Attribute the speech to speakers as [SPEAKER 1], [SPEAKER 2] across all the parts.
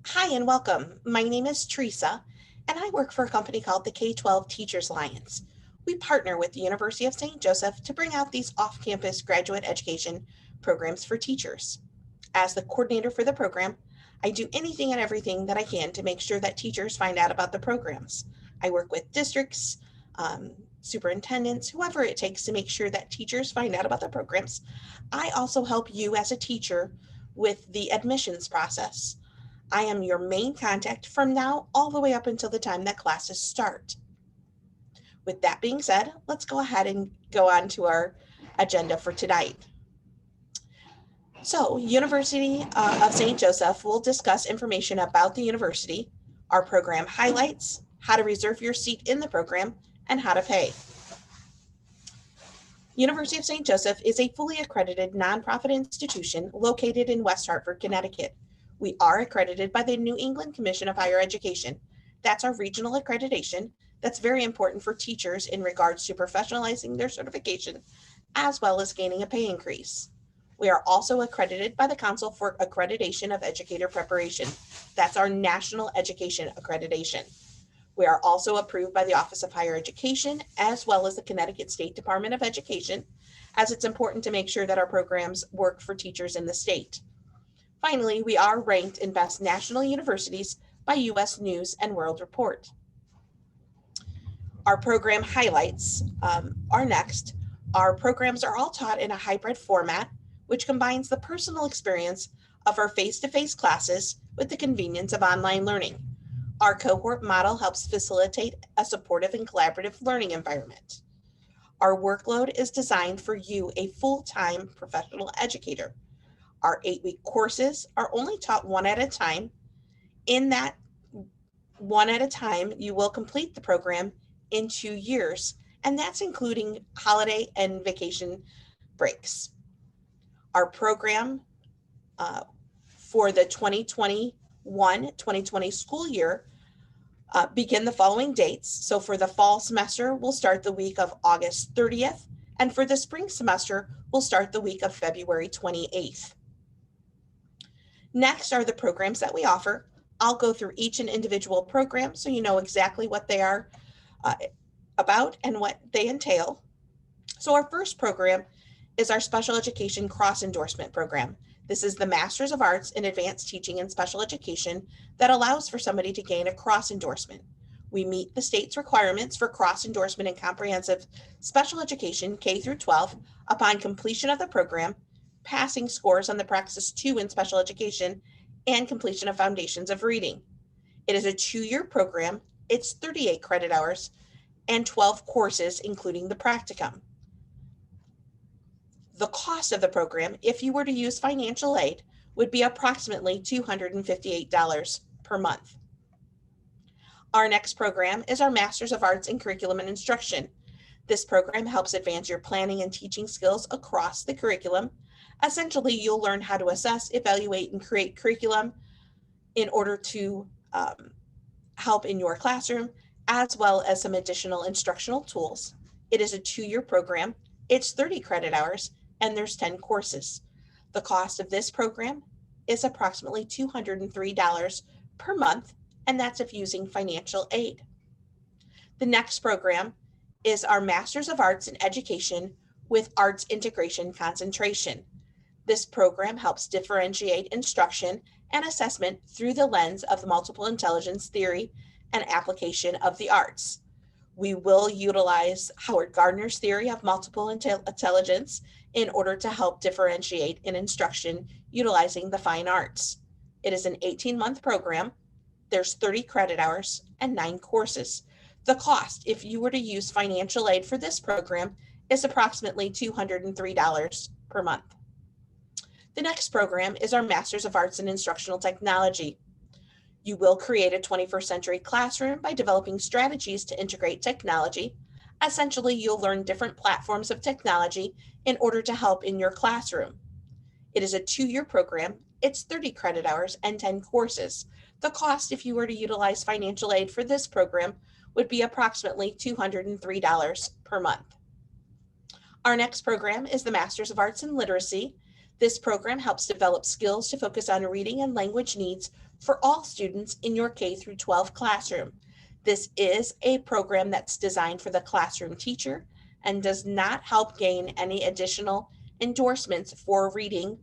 [SPEAKER 1] Hi and welcome. My name is Theresa, and I work for a company called the K-12 Teachers Alliance. We partner with the University of St. Joseph to bring out these off-campus graduate education programs for teachers. As the coordinator for the program, I do anything and everything that I can to make sure that teachers find out about the programs. I work with districts, superintendents, whoever it takes to make sure that teachers find out about the programs. I also help you as a teacher with the admissions process. I am your main contact from now all the way up until the time that classes start. With that being said, let's go ahead and go on to our agenda for tonight. So, University of St. Joseph will discuss information about the university, our program highlights, how to reserve your seat in the program, and how to pay. University of St. Joseph is a fully accredited nonprofit institution located in West Hartford, Connecticut. We are accredited by the New England Commission of Higher Education. That's our regional accreditation. That's very important for teachers in regards to professionalizing their certification, as well as gaining a pay increase. We are also accredited by the Council for Accreditation of Educator Preparation. That's our national education accreditation. We are also approved by the Office of Higher Education, as well as the Connecticut State Department of Education, as it's important to make sure that our programs work for teachers in the state. Finally, we are ranked in Best National Universities by U.S. News and World Report. Our program highlights are next. Our programs are all taught in a hybrid format, which combines the personal experience of our face-to-face classes with the convenience of online learning. Our cohort model helps facilitate a supportive and collaborative learning environment. Our workload is designed for you, a full-time professional educator. Our 8-week courses are only taught one at a time. In that one at a time, you will complete the program in 2 years, and that's including holiday and vacation breaks. Our program for the 2021-2020 school year begin the following dates. So for the fall semester, we'll start the week of August 30th, and for the spring semester, we'll start the week of February 28th. Next are the programs that we offer. I'll go through each and individual program so you know exactly what they are about and what they entail. So our first program is our Special Education Cross Endorsement Program. This is the Masters of Arts in Advanced Teaching and Special Education that allows for somebody to gain a cross endorsement. We meet the state's requirements for cross endorsement in comprehensive special education K through 12 upon completion of the program, passing scores on the Praxis 2 in special education, and completion of Foundations of Reading. It is a 2-year program. It's 38 credit hours and 12 courses, including the practicum. The cost of the program, if you were to use financial aid, would be approximately $258 per month. Our next program is our Masters of Arts in Curriculum and Instruction. This program helps advance your planning and teaching skills across the curriculum. Essentially, you'll learn how to assess, evaluate, and create curriculum in order to help in your classroom, as well as some additional instructional tools. It is a 2-year program. It's 30 credit hours, and there's 10 courses. The cost of this program is approximately $203 per month, and that's if using financial aid. The next program is our Masters of Arts in Education with Arts Integration Concentration. This program helps differentiate instruction and assessment through the lens of the multiple intelligence theory and application of the arts. We will utilize Howard Gardner's theory of multiple intelligence in order to help differentiate in instruction utilizing the fine arts. It is an 18-month program. There's 30 credit hours and 9 courses. The cost, if you were to use financial aid for this program, is approximately $203 per month. The next program is our Masters of Arts in Instructional Technology. You will create a 21st century classroom by developing strategies to integrate technology. Essentially, you'll learn different platforms of technology in order to help in your classroom. It is a 2-year program. It's 30 credit hours and 10 courses. The cost, if you were to utilize financial aid for this program, would be approximately $203 per month. Our next program is the Masters of Arts in Literacy. This program helps develop skills to focus on reading and language needs for all students in your K through 12 classroom. This is a program that's designed for the classroom teacher and does not help gain any additional endorsements for reading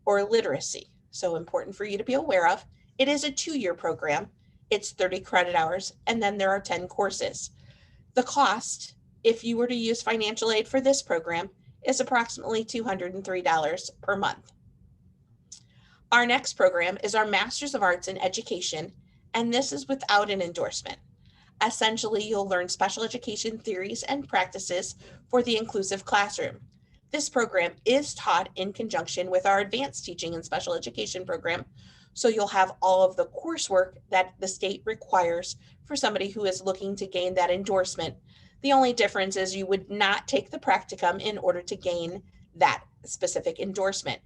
[SPEAKER 1] or literacy. So important for you to be aware of. It is a 2-year program. It's 30 credit hours, and then there are 10 courses. The cost, if you were to use financial aid for this program, is approximately $203 per month. Our next program is our Master's of Arts in Education, and this is without an endorsement. Essentially, you'll learn special education theories and practices for the inclusive classroom. This program is taught in conjunction with our advanced teaching and special education program, so you'll have all of the coursework that the state requires for somebody who is looking to gain that endorsement. The only difference is you would not take the practicum in order to gain that specific endorsement.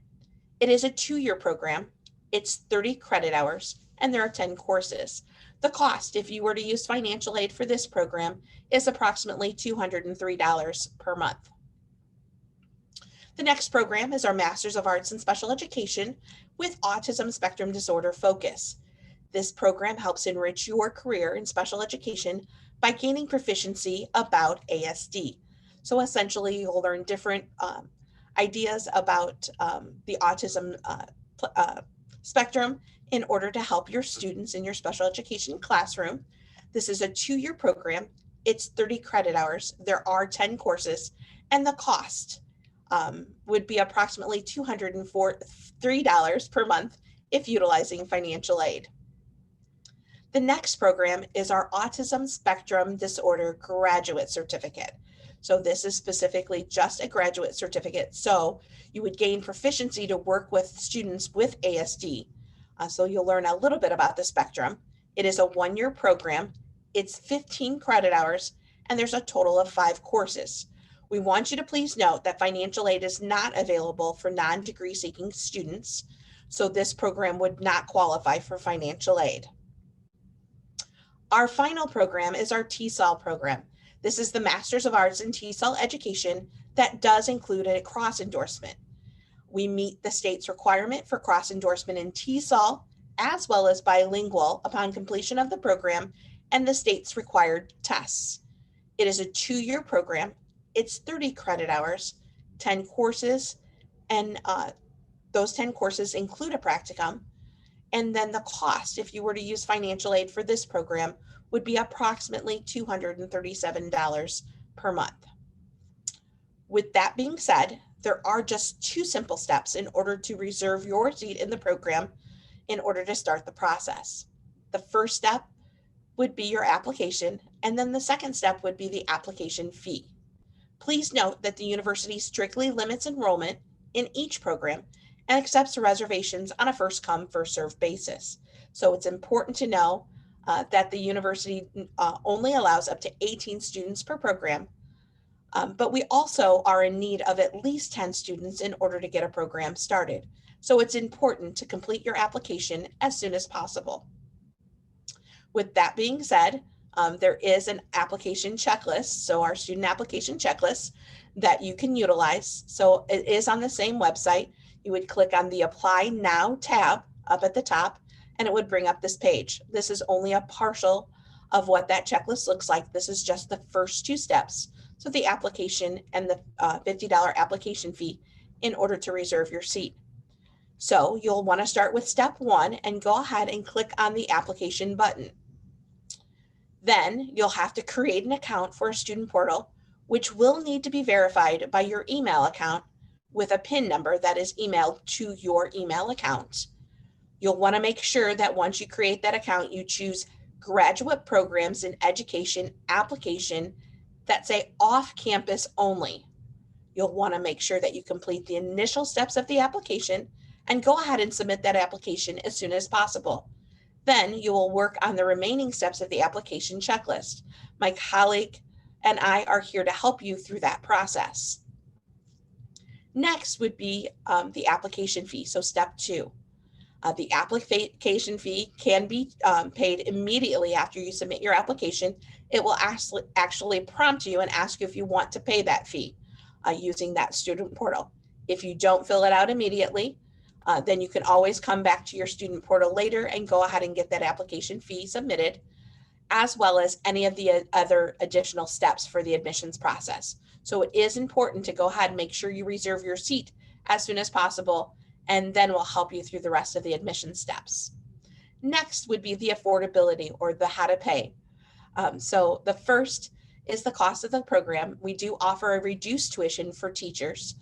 [SPEAKER 1] It is a 2-year program. It's 30 credit hours, and there are 10 courses. The cost, if you were to use financial aid for this program, is approximately $203 per month. The next program is our Master's of Arts in Special Education with Autism Spectrum Disorder Focus. This program helps enrich your career in special education by gaining proficiency about ASD. So essentially, you'll learn different ideas about the autism spectrum in order to help your students in your special education classroom. This is a 2-year program. It's 30 credit hours. There are 10 courses, and the cost would be approximately $203 per month if utilizing financial aid. The next program is our Autism Spectrum Disorder Graduate Certificate. So this is specifically just a graduate certificate. So you would gain proficiency to work with students with ASD. So you'll learn a little bit about the spectrum. It is a 1-year program. It's 15 credit hours, and there's a total of 5 courses. We want you to please note that financial aid is not available for non-degree seeking students. So this program would not qualify for financial aid. Our final program is our TESOL program. This is the Master's of Arts in TESOL education that does include a cross endorsement. We meet the state's requirement for cross endorsement in TESOL as well as bilingual upon completion of the program and the state's required tests. It is a 2-year program. It's 30 credit hours, 10 courses, and those 10 courses include a practicum. And then the cost, if you were to use financial aid for this program, would be approximately $237 per month. With that being said, there are just 2 simple steps in order to reserve your seat in the program in order to start the process. The first step would be your application, and then the second step would be the application fee. Please note that the university strictly limits enrollment in each program and accepts reservations on a first-come, first-served basis. So it's important to know that the university only allows up to 18 students per program, but we also are in need of at least 10 students in order to get a program started. So it's important to complete your application as soon as possible. With that being said, there is an application checklist, so our student application checklist that you can utilize. So it is on the same website. You would click on the Apply Now tab up at the top, and it would bring up this page. This is only a partial of what that checklist looks like. This is just the first 2 steps. So the application and the $50 application fee in order to reserve your seat. So you'll want to start with step 1 and go ahead and click on the application button. Then you'll have to create an account for a student portal, which will need to be verified by your email account with a PIN number that is emailed to your email account. You'll want to make sure that once you create that account, you choose graduate programs in education application that say off-campus only. You'll want to make sure that you complete the initial steps of the application and go ahead and submit that application as soon as possible. Then you will work on the remaining steps of the application checklist. My colleague and I are here to help you through that process. Next would be the application fee, so step 2. The application fee can be paid immediately after you submit your application. It will actually prompt you and ask you if you want to pay that fee using that student portal. If you don't fill it out immediately, then you can always come back to your student portal later and go ahead and get that application fee submitted, as well as any of the other additional steps for the admissions process. So it is important to go ahead and make sure you reserve your seat as soon as possible, and then we'll help you through the rest of the admission steps. Next would be the affordability, or the how to pay. So the first is the cost of the program. We do offer a reduced tuition for teachers.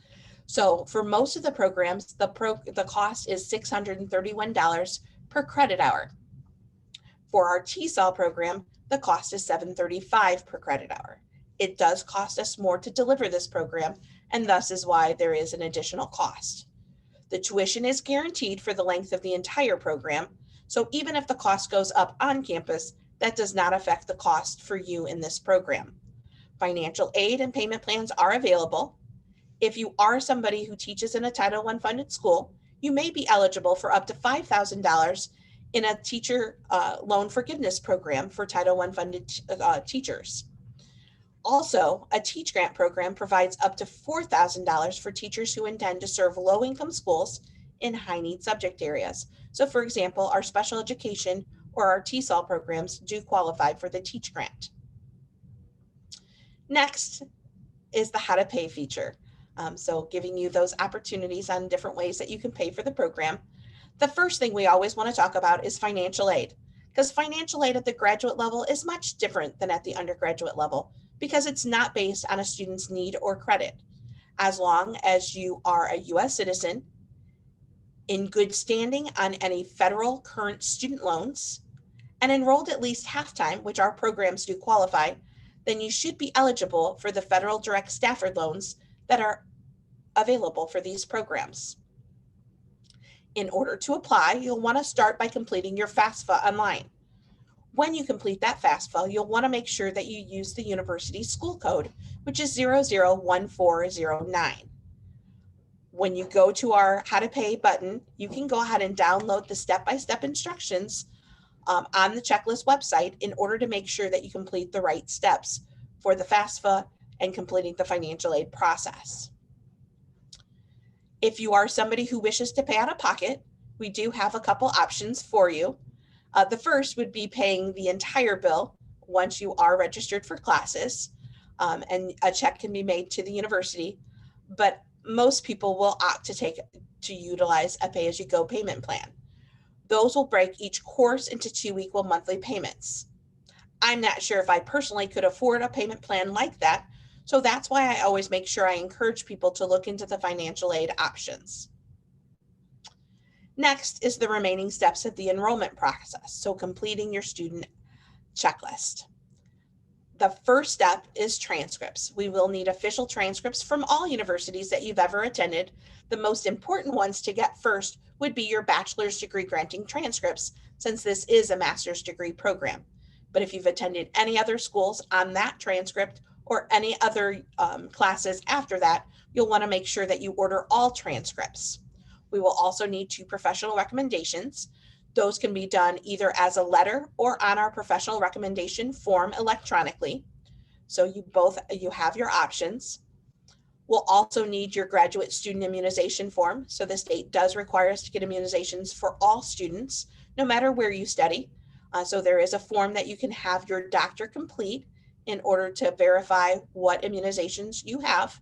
[SPEAKER 1] So for most of the programs, the cost is $631 per credit hour. For our TESOL program, the cost is $735 per credit hour. It does cost us more to deliver this program, and thus is why there is an additional cost. The tuition is guaranteed for the length of the entire program, so even if the cost goes up on campus, that does not affect the cost for you in this program. Financial aid and payment plans are available. If you are somebody who teaches in a Title I funded school, you may be eligible for up to $5,000 in a teacher loan forgiveness program for Title I funded teachers. Also, a Teach Grant program provides up to $4,000 for teachers who intend to serve low-income schools in high-need subject areas. So for example, our special education or our TESOL programs do qualify for the Teach Grant. Next is the how to pay feature. So giving you those opportunities on different ways that you can pay for the program. The first thing we always want to talk about is financial aid, because financial aid at the graduate level is much different than at the undergraduate level, because it's not based on a student's need or credit. As long as you are a U.S. citizen, in good standing on any federal current student loans, and enrolled at least half-time, which our programs do qualify, then you should be eligible for the federal direct Stafford loans that are available for these programs. In order to apply, you'll want to start by completing your FAFSA online. When you complete that FAFSA, you'll want to make sure that you use the university school code, which is 001409. When you go to our How to Pay button, you can go ahead and download the step-by-step instructions on the checklist website in order to make sure that you complete the right steps for the FAFSA and completing the financial aid process. If you are somebody who wishes to pay out of pocket, we do have a couple options for you. The first would be paying the entire bill once you are registered for classes, and a check can be made to the university, but most people will opt to utilize a pay-as-you-go payment plan. Those will break each course into 2 equal monthly payments. I'm not sure if I personally could afford a payment plan like that, so that's why I always make sure I encourage people to look into the financial aid options. Next is the remaining steps of the enrollment process, so completing your student checklist. The first step is transcripts. We will need official transcripts from all universities that you've ever attended. The most important ones to get first would be your bachelor's degree granting transcripts, since this is a master's degree program. But if you've attended any other schools on that transcript or any other classes after that, you'll want to make sure that you order all transcripts. We will also need 2 professional recommendations. Those can be done either as a letter or on our professional recommendation form electronically. So you have your options. We'll also need your graduate student immunization form. So the state does require us to get immunizations for all students, no matter where you study. So there is a form that you can have your doctor complete in order to verify what immunizations you have.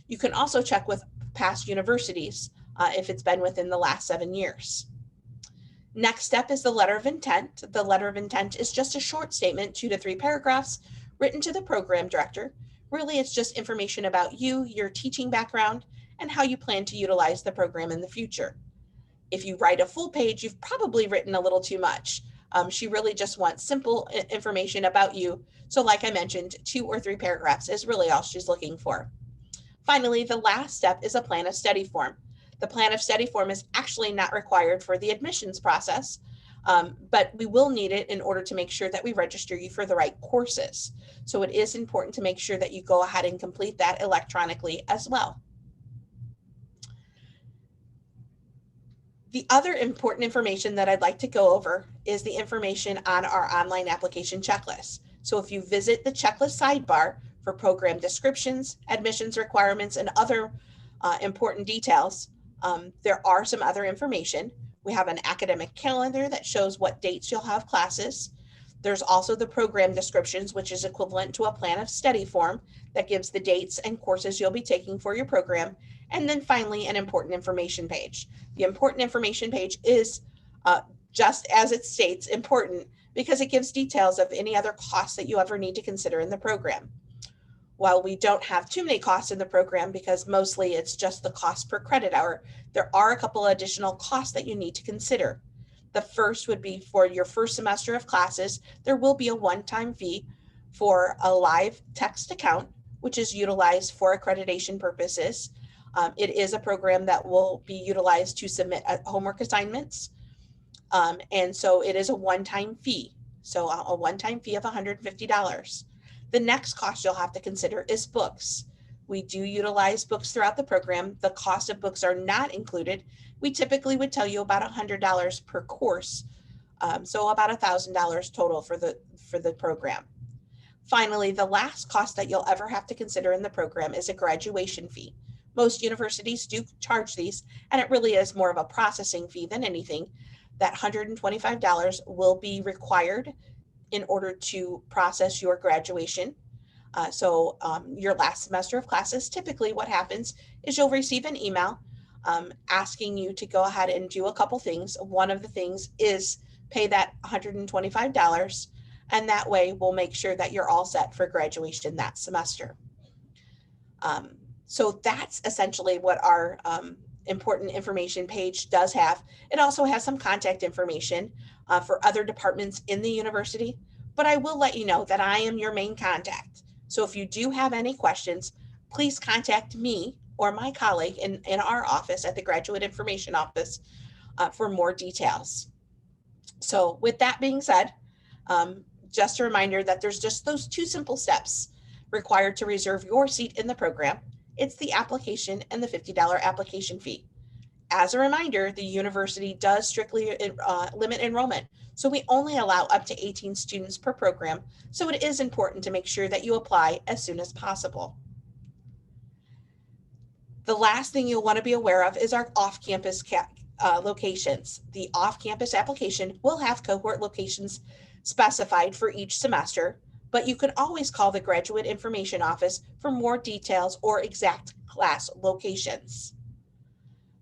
[SPEAKER 1] You can also check with past universities if it's been within the last 7 years. Next step is the letter of intent. The letter of intent is just a short statement, 2 to 3 paragraphs, written to the program director. Really, it's just information about you, your teaching background, and how you plan to utilize the program in the future. If you write a full page, you've probably written a little too much. She really just wants simple information about you. So like I mentioned, 2 or 3 paragraphs is really all she's looking for. Finally, the last step is a plan of study form. The plan of study form is actually not required for the admissions process, but we will need it in order to make sure that we register you for the right courses. So it is important to make sure that you go ahead and complete that electronically as well. The other important information that I'd like to go over is the information on our online application checklist. So if you visit the checklist sidebar for program descriptions, admissions requirements, and other important details, there are some other information. We have an academic calendar that shows what dates you'll have classes. There's also the program descriptions, which is equivalent to a plan of study form that gives the dates and courses you'll be taking for your program. And then finally, an important information page. The important information page is just as it states, important, because it gives details of any other costs that you ever need to consider in the program. While we don't have too many costs in the program because mostly it's just the cost per credit hour, there are a couple additional costs that you need to consider. The first would be for your first semester of classes, there will be a one-time fee for a live text account, which is utilized for accreditation purposes. It is a program that will be utilized to submit homework assignments. And so it is a one-time fee. So a one-time fee of $150. The next cost you'll have to consider is books. We do utilize books throughout the program. The cost of books are not included. We typically would tell you about $100 per course. So about $1,000 total for the program. Finally, the last cost that you'll ever have to consider in the program is a graduation fee. Most universities do charge these, and it really is more of a processing fee than anything. That $125 will be required in order to process your graduation. So your last semester of classes, typically what happens is you'll receive an email asking you to go ahead and do a couple things. One of the things is pay that $125, and that way we'll make sure that you're all set for graduation that semester. So that's essentially what our important information page does have. It also has some contact information for other departments in the university, but I will let you know that I am your main contact. So if you do have any questions, please contact me or my colleague in our office at the Graduate Information Office for more details. So with that being said, just a reminder that there's just those two simple steps required to reserve your seat in the program. It's the application and the $50 application fee. As a reminder, the university does strictly limit enrollment, so we only allow up to 18 students per program, so it is important to make sure that you apply as soon as possible. The last thing you'll want to be aware of is our off-campus locations. The off-campus application will have cohort locations specified for each semester, but you can always call the Graduate Information Office for more details or exact class locations.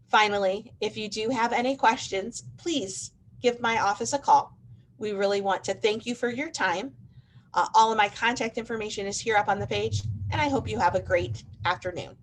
[SPEAKER 1] Finally, if you do have any questions, please give my office a call. We really want to thank you for your time. All of my contact information is here up on the page, and I hope you have a great afternoon.